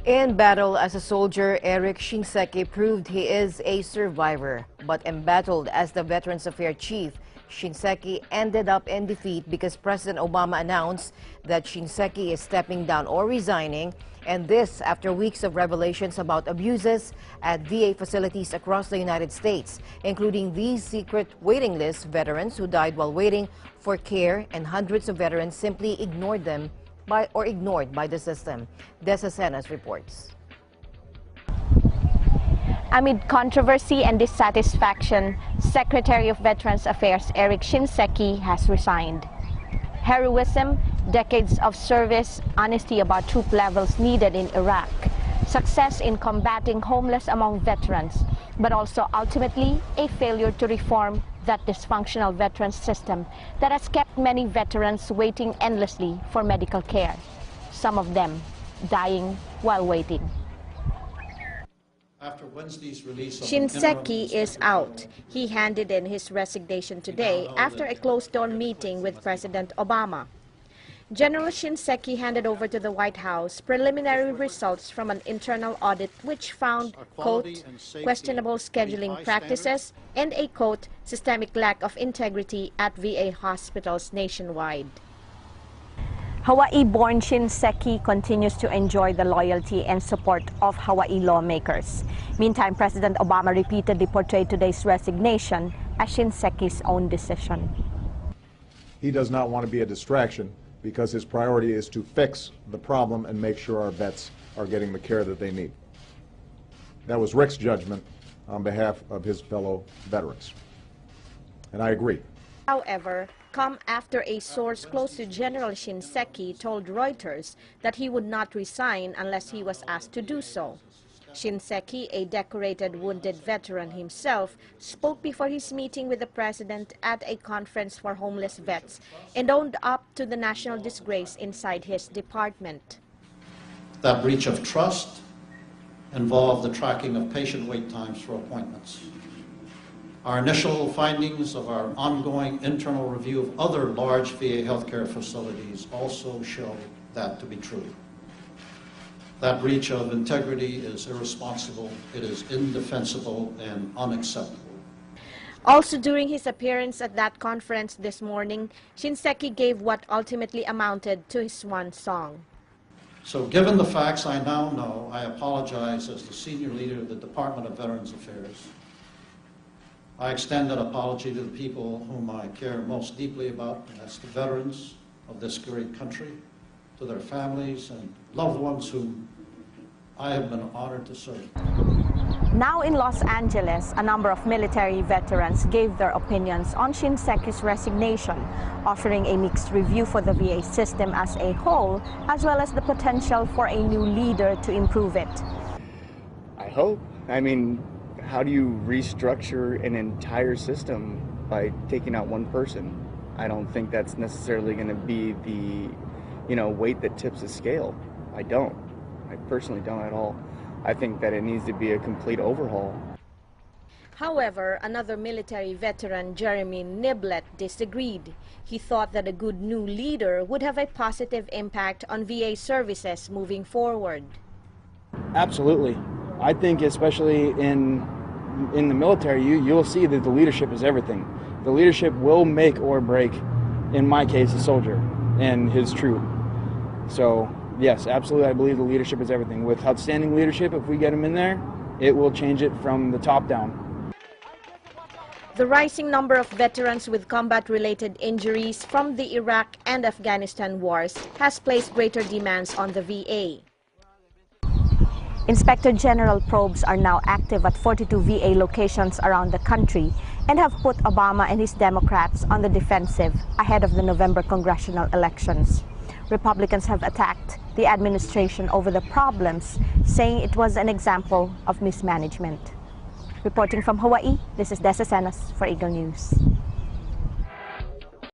In battle as a soldier, Erik Shinseki proved he is a survivor. But embattled as the Veterans Affairs chief, Shinseki ended up in defeat because President Obama announced that Shinseki is stepping down or resigning. And this after weeks of revelations about abuses at VA facilities across the United States, including these secret waiting list veterans who died while waiting for care, and hundreds of veterans simply ignored them ignored by the system. Dessa Senas reports. Amid controversy and dissatisfaction, Secretary of Veterans Affairs Erik Shinseki has resigned. Heroism, decades of service, honesty about troop levels needed in Iraq, success in combating homeless among veterans, but also ultimately a failure to reform that dysfunctional veterans system that has kept many veterans waiting endlessly for medical care, some of them dying while waiting. Shinseki is out. He handed in his resignation today after a closed-door meeting with President Obama. General Shinseki handed over to the White House preliminary results from an internal audit which found, quote, questionable scheduling practices and a, quote, systemic lack of integrity at VA hospitals nationwide. Hawaii-born Shinseki continues to enjoy the loyalty and support of Hawaii lawmakers. Meantime, President Obama repeatedly portrayed today's resignation as Shinseki's own decision. He does not want to be a distraction because his priority is to fix the problem and make sure our vets are getting the care that they need. That was Rick's judgment on behalf of his fellow veterans. And I agree. However, come after a source close to General Shinseki told Reuters that he would not resign unless he was asked to do so. Shinseki, a decorated wounded veteran himself, spoke before his meeting with the president at a conference for homeless vets and owned up to the national disgrace inside his department. That breach of trust involved the tracking of patient wait times for appointments. Our initial findings of our ongoing internal review of other large VA healthcare facilities also show that to be true. That breach of integrity is irresponsible, it is indefensible and unacceptable. Also during his appearance at that conference this morning, Shinseki gave what ultimately amounted to his swan song. So given the facts I now know, I apologize as the senior leader of the Department of Veterans Affairs. I extend that apology to the people whom I care most deeply about, and that's the veterans of this great country, to their families and loved ones whom I have been honored to serve. Now in Los Angeles, a number of military veterans gave their opinions on Shinseki's resignation, offering a mixed review for the VA system as a whole, as well as the potential for a new leader to improve it. I hope. I mean, how do you restructure an entire system by taking out one person? I don't think that's necessarily going to be the, weight that tips the scale. I don't. I personally don't at all. I think that it needs to be a complete overhaul. However, another military veteran, Jeremy Niblet, disagreed. He thought that a good new leader would have a positive impact on VA services moving forward. Absolutely. I think especially in the military, you'll see that the leadership is everything. The leadership will make or break, in my case, a soldier and his troop. So yes, absolutely, I believe the leadership is everything. With outstanding leadership, if we get them in there, it will change it from the top down. The rising number of veterans with combat-related injuries from the Iraq and Afghanistan wars has placed greater demands on the VA. Inspector General probes are now active at 42 VA locations around the country and have put Obama and his Democrats on the defensive ahead of the November congressional elections. Republicans have attacked the administration over the problems, saying it was an example of mismanagement. Reporting from Hawaii, this is Dessa Senas for Eagle News.